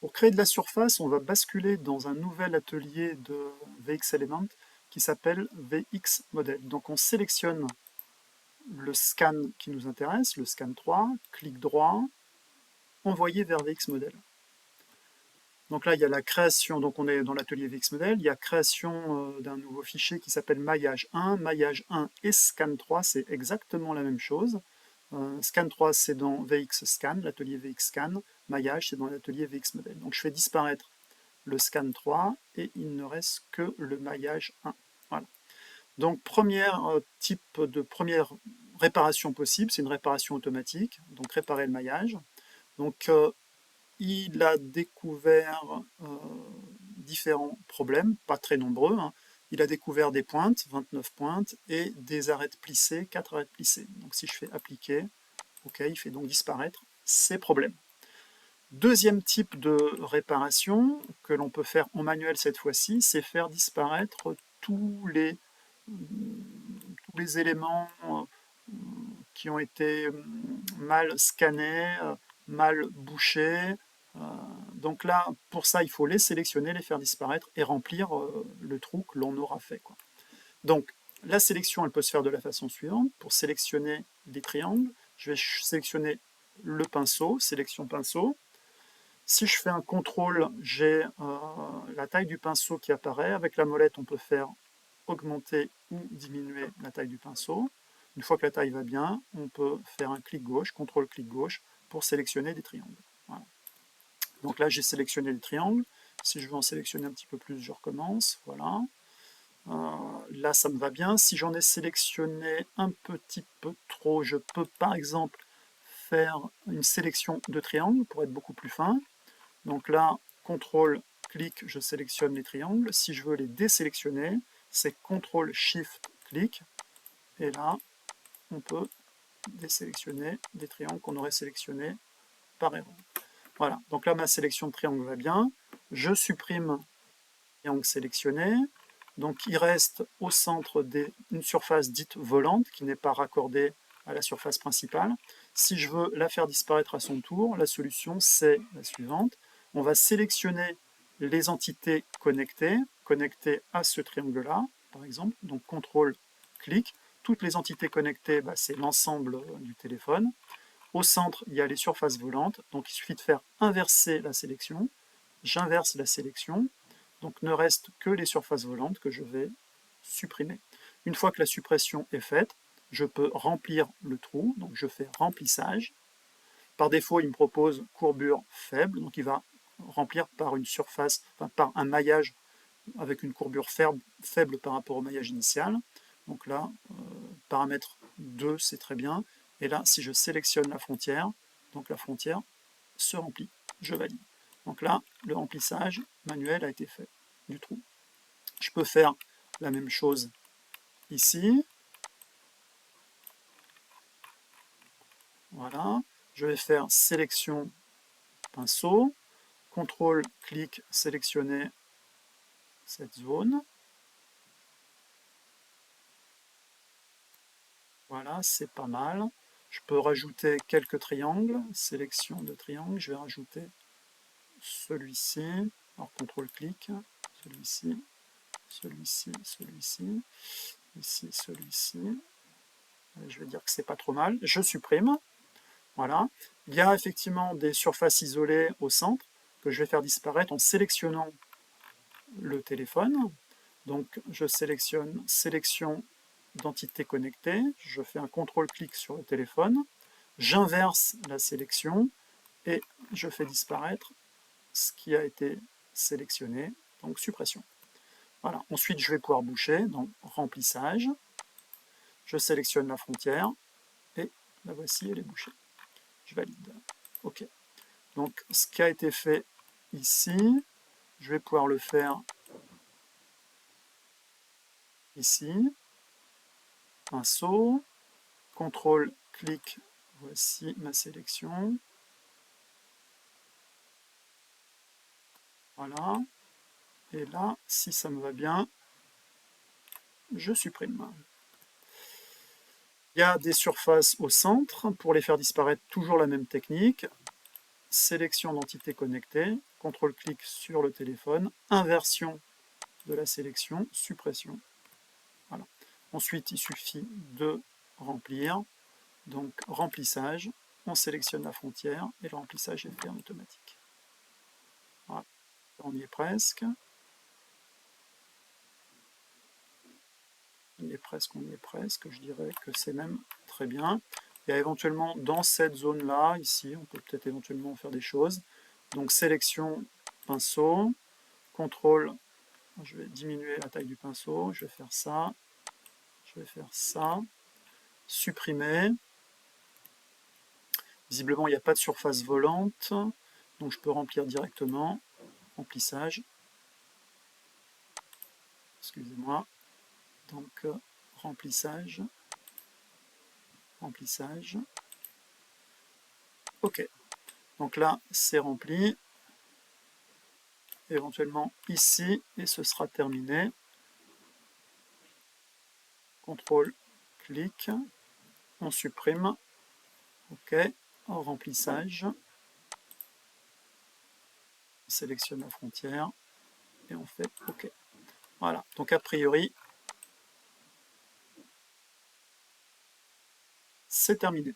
Pour créer de la surface, on va basculer dans un nouvel atelier de VxElement qui s'appelle VxModel. Donc on sélectionne le scan qui nous intéresse, le scan 3, clic droit, envoyer vers VxModel. Donc là, il y a la création, donc on est dans l'atelier VxModel, il y a création d'un nouveau fichier qui s'appelle maillage 1. Maillage 1 et scan 3, c'est exactement la même chose. Scan 3, c'est dans VxScan, l'atelier VxScan. Maillage, c'est dans l'atelier VxModel. Donc je fais disparaître le scan 3 et il ne reste que le maillage 1. Voilà. Donc premier type de première réparation possible, c'est une réparation automatique. Donc réparer le maillage. Donc il a découvert différents problèmes, pas très nombreux. Hein. Il a découvert des pointes, 29 pointes, et des arêtes plissées, 4 arêtes plissées. Donc si je fais appliquer, ok, il fait donc disparaître ces problèmes. Deuxième type de réparation que l'on peut faire en manuel cette fois-ci, c'est faire disparaître tous les éléments qui ont été mal scannés, mal bouchés. Donc là, pour ça, il faut les sélectionner, les faire disparaître et remplir le trou que l'on aura fait, quoi. Donc, la sélection, elle peut se faire de la façon suivante. Pour sélectionner les triangles, je vais sélectionner le pinceau, sélection pinceau. Si je fais un contrôle, j'ai la taille du pinceau qui apparaît. Avec la molette, on peut faire augmenter ou diminuer la taille du pinceau. Une fois que la taille va bien, on peut faire un clic gauche, contrôle clic gauche, pour sélectionner des triangles. Voilà. Donc là, j'ai sélectionné le triangle. Si je veux en sélectionner un petit peu plus, je recommence. Voilà. Là, ça me va bien. Si j'en ai sélectionné un petit peu trop, je peux par exemple faire une sélection de triangles pour être beaucoup plus fin. Donc là, CTRL, clic, je sélectionne les triangles. Si je veux les désélectionner, c'est CTRL, SHIFT, clic. Et là, on peut désélectionner des triangles qu'on aurait sélectionnés par erreur. Voilà, donc là, ma sélection de triangle va bien. Je supprime le triangle sélectionné. Donc il reste au centre une surface dite volante qui n'est pas raccordée à la surface principale. Si je veux la faire disparaître à son tour, la solution c'est la suivante. On va sélectionner les entités connectées à ce triangle-là, par exemple. Donc CTRL, clic. Toutes les entités connectées, c'est l'ensemble du téléphone. Au centre, il y a les surfaces volantes. Donc il suffit de faire inverser la sélection. J'inverse la sélection. Donc ne reste que les surfaces volantes que je vais supprimer. Une fois que la suppression est faite, je peux remplir le trou, donc je fais remplissage. Par défaut, il me propose courbure faible, donc il va remplir par une surface, enfin, par un maillage avec une courbure faible par rapport au maillage initial. Donc là, paramètre 2, c'est très bien. Et là, si je sélectionne la frontière, donc la frontière se remplit. Je valide. Donc là, le remplissage manuel a été fait du trou. Je peux faire la même chose ici. Voilà. Je vais faire sélection pinceau. CTRL, clic, sélectionner cette zone. Voilà, c'est pas mal. Je peux rajouter quelques triangles. Sélection de triangles. Je vais rajouter celui-ci. Alors, CTRL, clic. Celui-ci. Celui-ci. Celui-ci. Ici, celui-ci. Je vais dire que c'est pas trop mal. Je supprime. Voilà. Il y a effectivement des surfaces isolées au centre que je vais faire disparaître en sélectionnant le téléphone. Donc je sélectionne sélection d'entités connectées, je fais un contrôle-clic sur le téléphone, j'inverse la sélection et je fais disparaître ce qui a été sélectionné, donc suppression. Voilà. Ensuite, je vais pouvoir boucher, donc remplissage. Je sélectionne la frontière et la voici, elle est bouchée. Je valide. OK. Donc, ce qui a été fait ici, je vais pouvoir le faire ici. Pinceau, CTRL, clic, voici ma sélection. Voilà. Et là, si ça me va bien, je supprime. Il y a des surfaces au centre. Pour les faire disparaître, toujours la même technique. sélection d'entité connectée, contrôle-clic sur le téléphone, inversion de la sélection, suppression. Voilà. Ensuite, il suffit de remplir. Donc, remplissage, on sélectionne la frontière et le remplissage est fait en automatique. Voilà. On y est presque. On y est presque, je dirais que c'est même très bien. Il y a éventuellement dans cette zone-là, ici, on peut peut-être éventuellement faire des choses. Donc sélection pinceau, contrôle, je vais diminuer la taille du pinceau, je vais faire ça, supprimer. Visiblement, il n'y a pas de surface volante, donc je peux remplir directement, remplissage. Excusez-moi. Donc, remplissage. OK. Donc là, c'est rempli. Éventuellement ici, et ce sera terminé. CTRL, clic. On supprime. OK. En remplissage. On sélectionne la frontière. Et on fait OK. Voilà. Donc a priori, c'est terminé.